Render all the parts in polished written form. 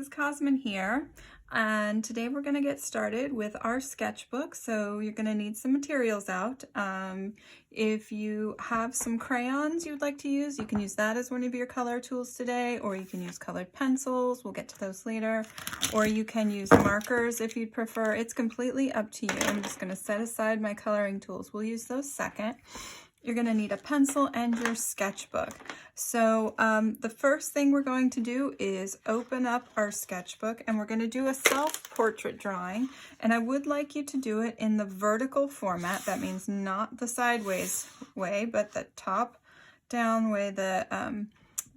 is Kozman here, and today we're going to get started with our sketchbook. So you're going to need some materials out. If you have some crayons you'd like to use, you can use that as one of your color tools today, or you can use colored pencils. We'll get to those later. Or you can use markers if you'd prefer. It's completely up to you. I'm just going to set aside my coloring tools. We'll use those second. You're going to need a pencil and your sketchbook. So the first thing we're going to do is open up our sketchbook, and we're going to do a self-portrait drawing. And I would like you to do it in the vertical format. That means not the sideways way, but the top down way, the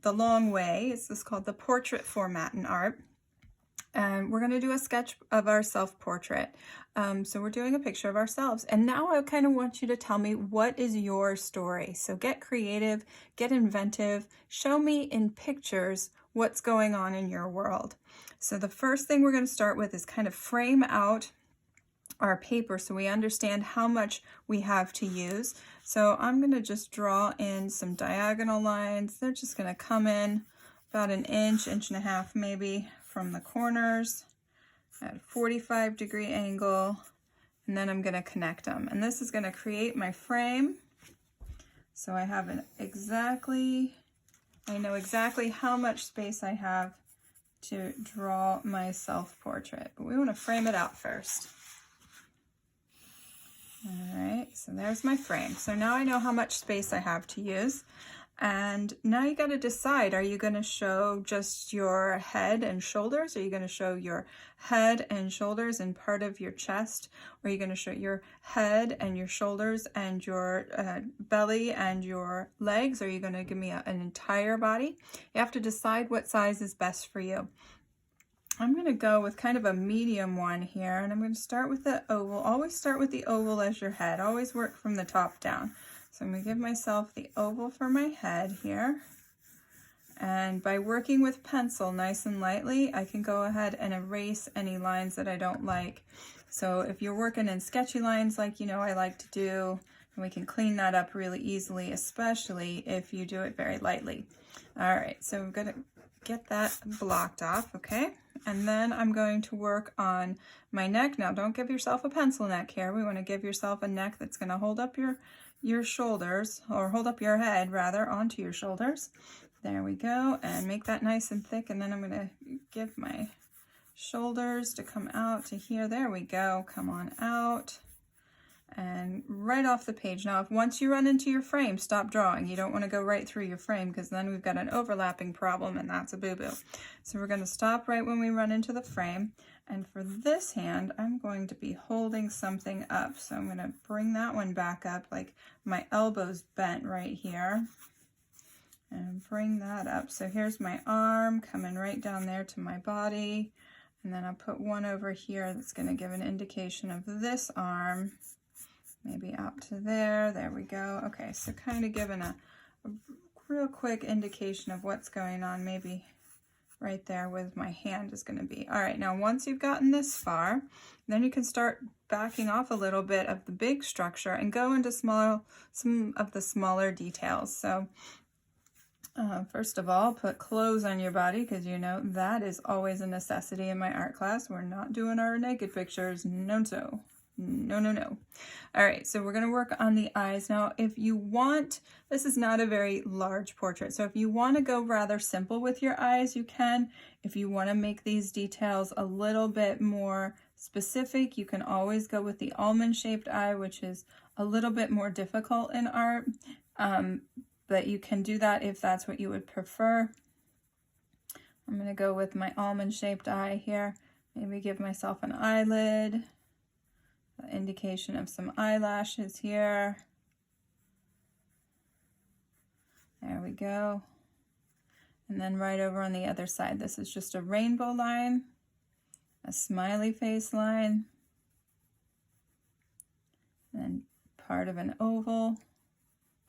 long way. This is called the portrait format in art. And we're going to do a sketch of our self-portrait. So we're doing a picture of ourselves. And now I kind of want you to tell me, what is your story? So get creative, get inventive, show me in pictures what's going on in your world. So the first thing we're going to start with is kind of frame out our paper so we understand how much we have to use. So I'm going to just draw in some diagonal lines. They're just going to come in about an inch, inch and a half maybe from the corners at a 45-degree angle, and then I'm going to connect them. And this is going to create my frame. So I have I know exactly how much space I have to draw my self-portrait. But we want to frame it out first. All right, so there's my frame. So now I know how much space I have to use. And now you got to decide, are you going to show just your head and shoulders? Are you going to show your head and shoulders and part of your chest? Or are you going to show your head and your shoulders and your belly and your legs? Or are you going to give me an entire body? You have to decide what size is best for you. I'm going to go with kind of a medium one here, and I'm going to start with the oval. Always start with the oval as your head. Always work from the top down. So I'm going to give myself the oval for my head here. And by working with pencil nice and lightly, I can go ahead and erase any lines that I don't like. So if you're working in sketchy lines like I like to do, and we can clean that up really easily, especially if you do it very lightly. All right, so I'm going to get that blocked off, okay? And then I'm going to work on my neck. Now, don't give yourself a pencil neck here. We want to give yourself a neck that's going to hold up your shoulders, or hold up your head rather onto your shoulders. There we go, and make that nice and thick. And then I'm going to give my shoulders to come out to here. There we go, come on out and right off the page. Now, if once you run into your frame, stop drawing. You don't want to go right through your frame, because then we've got an overlapping problem, and that's a boo-boo. So we're going to stop right when we run into the frame. And for this hand, I'm going to be holding something up. So I'm going to bring that one back up, like my elbow's bent right here. And bring that up. So here's my arm coming right down there to my body. And then I'll put one over here that's going to give an indication of this arm. Maybe out to there. There we go. Okay, so kind of giving a real quick indication of what's going on, maybe right there with my hand is going to be. All right, now once you've gotten this far, then you can start backing off a little bit of the big structure and go into some of the smaller details. So first of all, put clothes on your body, because that is always a necessity in my art class. We're not doing our naked pictures. No. All right, so we're going to work on the eyes. Now, if you want, this is not a very large portrait, so if you want to go rather simple with your eyes, you can. If you want to make these details a little bit more specific, you can always go with the almond-shaped eye, which is a little bit more difficult in art, but you can do that if that's what you would prefer. I'm going to go with my almond-shaped eye here. Maybe give myself an eyelid. Indication of some eyelashes here. There we go. And then right over on the other side, this is just a rainbow line, a smiley face line, and then part of an oval,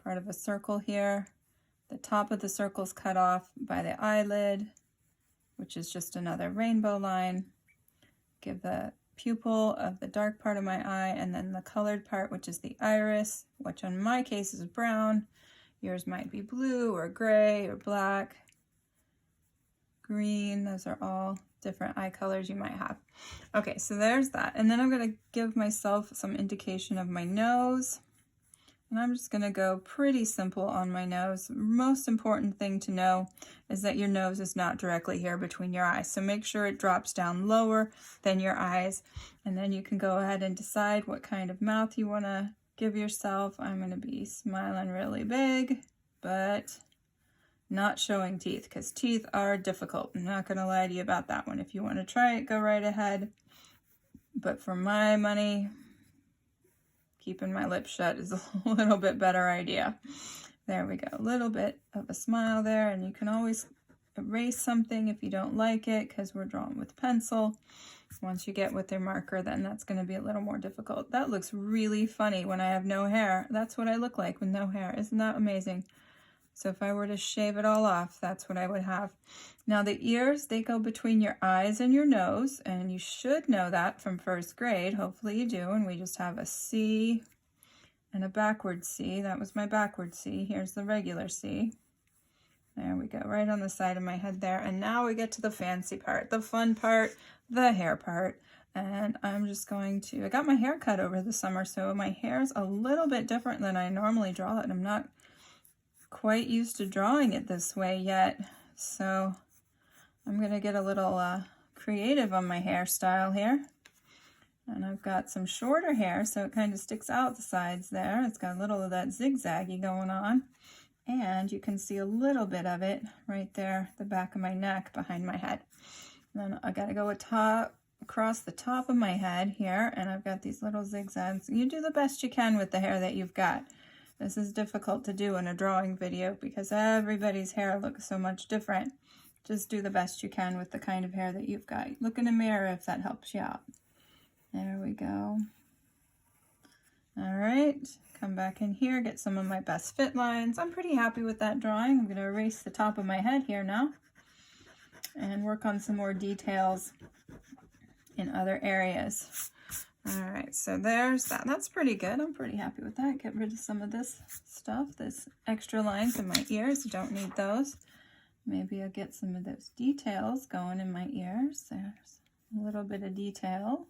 part of a circle here. The top of the circle is cut off by the eyelid, which is just another rainbow line. Give the pupil of the dark part of my eye, and then the colored part, which is the iris, which in my case is brown. Yours might be blue or gray or black, green. Those are all different eye colors you might have. Okay, so there's that. And then I'm going to give myself some indication of my nose. And I'm just going to go pretty simple on my nose. Most important thing to know is that your nose is not directly here between your eyes. So make sure it drops down lower than your eyes. And then you can go ahead and decide what kind of mouth you want to give yourself. I'm going to be smiling really big, but not showing teeth, because teeth are difficult. I'm not going to lie to you about that one. If you want to try it, go right ahead. But for my money, keeping my lips shut is a little bit better idea. There we go. A little bit of a smile there, and you can always erase something if you don't like it, because we're drawing with pencil. Once you get with your marker, then that's going to be a little more difficult. That looks really funny when I have no hair. That's what I look like with no hair. Isn't that amazing? So if I were to shave it all off, that's what I would have. Now the ears, they go between your eyes and your nose, and you should know that from first grade. Hopefully you do, and we just have a C and a backward C. That was my backward C. Here's the regular C. There we go, right on the side of my head there. And now we get to the fancy part, the fun part, the hair part. And I'm just going to, I got my hair cut over the summer, so my hair's a little bit different than I normally draw it. I'm not quite used to drawing it this way yet, so I'm gonna get a little creative on my hairstyle here. And I've got some shorter hair, so it kind of sticks out the sides there. It's got a little of that zigzaggy going on, and you can see a little bit of it right there, the back of my neck behind my head. And then I gotta go across the top of my head here, and I've got these little zigzags. You do the best you can with the hair that you've got. This is difficult to do in a drawing video because everybody's hair looks so much different. Just do the best you can with the kind of hair that you've got. Look in a mirror if that helps you out. There we go. All right, come back in here, get some of my best fit lines. I'm pretty happy with that drawing. I'm going to erase the top of my head here now and work on some more details in other areas. All right, so there's that. That's pretty good. I'm pretty happy with that. Get rid of some of this stuff, this extra lines in my ears. Don't need those. Maybe I'll get some of those details going in my ears. There's a little bit of detail,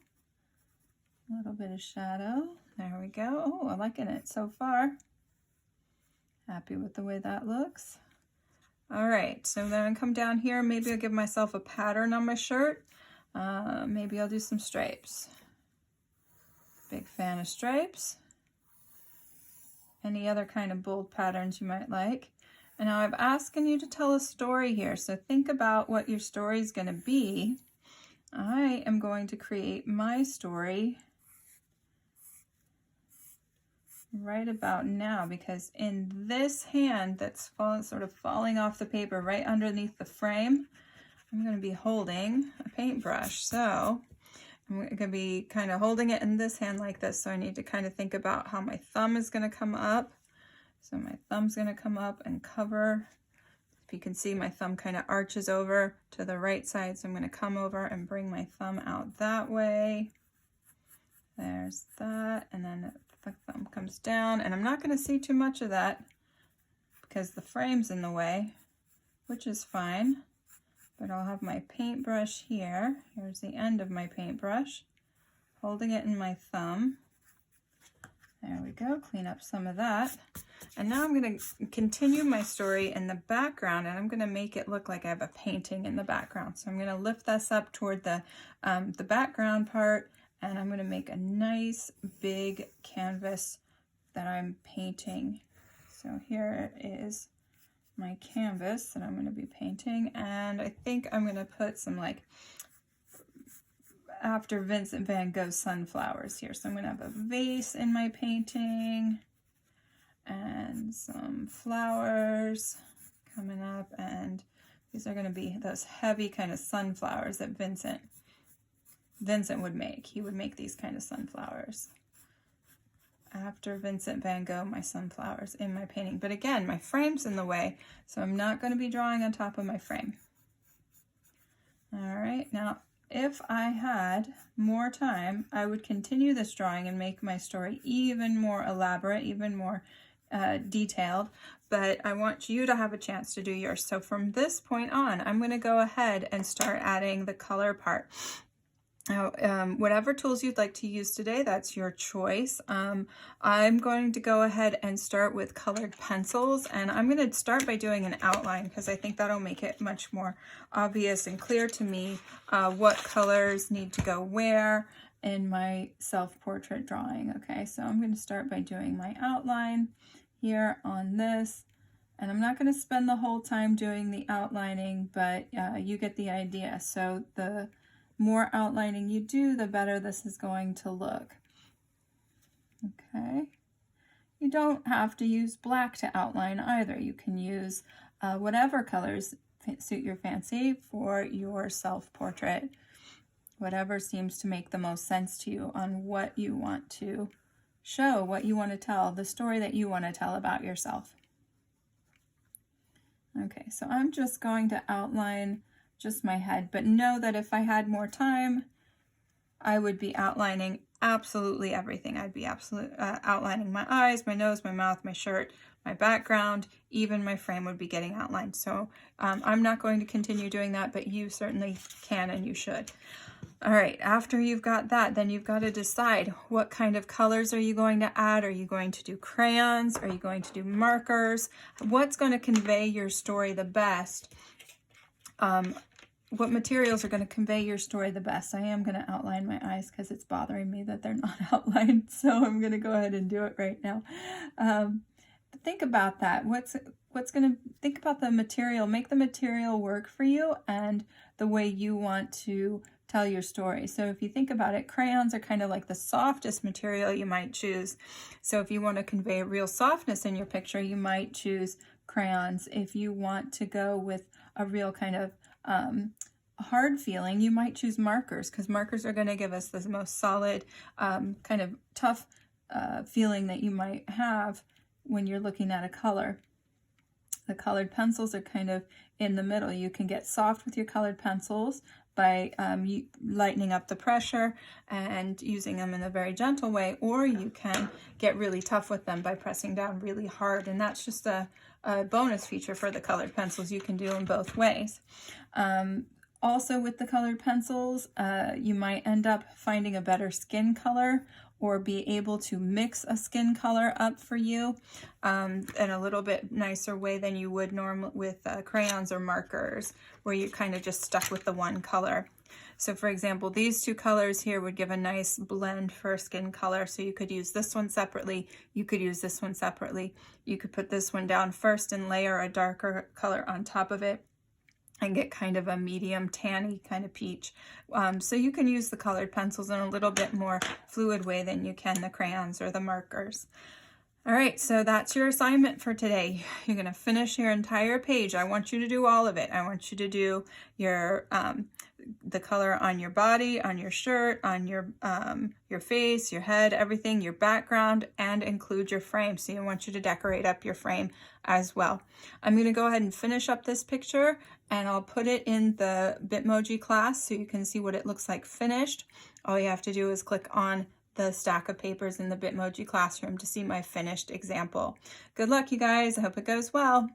a little bit of shadow. There we go. Oh, I'm liking it so far. Happy with the way that looks. All right, so then I come down here. Maybe I'll give myself a pattern on my shirt. Maybe I'll do some stripes. Big fan of stripes. Any other kind of bold patterns you might like. And now I'm asking you to tell a story here. So think about what your story is going to be. I am going to create my story right about now, because in this hand that's sort of falling off the paper right underneath the frame, I'm going to be holding a paintbrush. So I'm going to be kind of holding it in this hand like this, so I need to kind of think about how my thumb is going to come up. So my thumb's going to come up and cover. If you can see, my thumb kind of arches over to the right side, so I'm going to come over and bring my thumb out that way. There's that, and then the thumb comes down, and I'm not going to see too much of that because the frame's in the way, which is fine. But I'll have my paintbrush here. Here's the end of my paintbrush, holding it in my thumb. There we go, clean up some of that. And now I'm going to continue my story in the background, and I'm going to make it look like I have a painting in the background. So I'm going to lift this up toward the background part, and I'm going to make a nice big canvas that I'm painting. So here is my canvas that I'm going to be painting, and I think I'm going to put some like after Vincent van Gogh sunflowers here. So I'm going to have a vase in my painting and some flowers coming up, and these are going to be those heavy kind of sunflowers that Vincent would make. He would make these kind of sunflowers. After Vincent van Gogh, my sunflowers in my painting. But again, my frame's in the way, so I'm not going to be drawing on top of my frame. All right, now if I had more time, I would continue this drawing and make my story even more elaborate, even more detailed, but I want you to have a chance to do yours. So from this point on, I'm going to go ahead and start adding the color part. Now, whatever tools you'd like to use today, that's your choice. I'm going to go ahead and start with colored pencils, and I'm going to start by doing an outline because I think that'll make it much more obvious and clear to me what colors need to go where in my self-portrait drawing. Okay, so I'm going to start by doing my outline here on this, and I'm not going to spend the whole time doing the outlining, but you get the idea. So the more outlining you do, the better this is going to look. Okay. You don't have to use black to outline either. You can use whatever colors suit your fancy for your self-portrait. Whatever seems to make the most sense to you on what you want to show, what you want to tell, the story that you want to tell about yourself. Okay, so I'm just going to outline just my head, but know that if I had more time, I would be outlining absolutely everything. I'd be outlining my eyes, my nose, my mouth, my shirt, my background, even my frame would be getting outlined. So I'm not going to continue doing that, but you certainly can and you should. All right, after you've got that, then you've got to decide what kind of colors are you going to add. Are you going to do crayons? Are you going to do markers? What's going to convey your story the best? What materials are going to convey your story the best? I am going to outline my eyes because it's bothering me that they're not outlined, so I'm going to go ahead and do it right now. Think about that. Think about the material. Make the material work for you and the way you want to tell your story. So if you think about it, crayons are kind of like the softest material you might choose. So if you want to convey real softness in your picture, you might choose crayons. If you want to go with a real kind of hard feeling, you might choose markers, because markers are going to give us the most solid kind of tough feeling that you might have when you're looking at a color. The colored pencils are kind of in the middle. You can get soft with your colored pencils by lightening up the pressure and using them in a very gentle way, or you can get really tough with them by pressing down really hard, and that's just a bonus feature for the colored pencils. You can do them both ways. Also with the colored pencils, you might end up finding a better skin color or be able to mix a skin color up for you in a little bit nicer way than you would normally with crayons or markers, where you're kind of just stuck with the one color. So for example, these two colors here would give a nice blend for skin color. So you could use this one separately. You could use this one separately. You could put this one down first and layer a darker color on top of it and get kind of a medium tanny kind of peach. So you can use the colored pencils in a little bit more fluid way than you can the crayons or the markers. All right, so that's your assignment for today. You're gonna finish your entire page. I want you to do all of it. I want you to do your the color on your body, on your shirt, on your face, your head, everything, your background, and include your frame. So I want you to decorate up your frame as well. I'm going to go ahead and finish up this picture, and I'll put it in the Bitmoji class so you can see what it looks like finished. All you have to do is click on the stack of papers in the Bitmoji classroom to see my finished example. Good luck, you guys. I hope it goes well.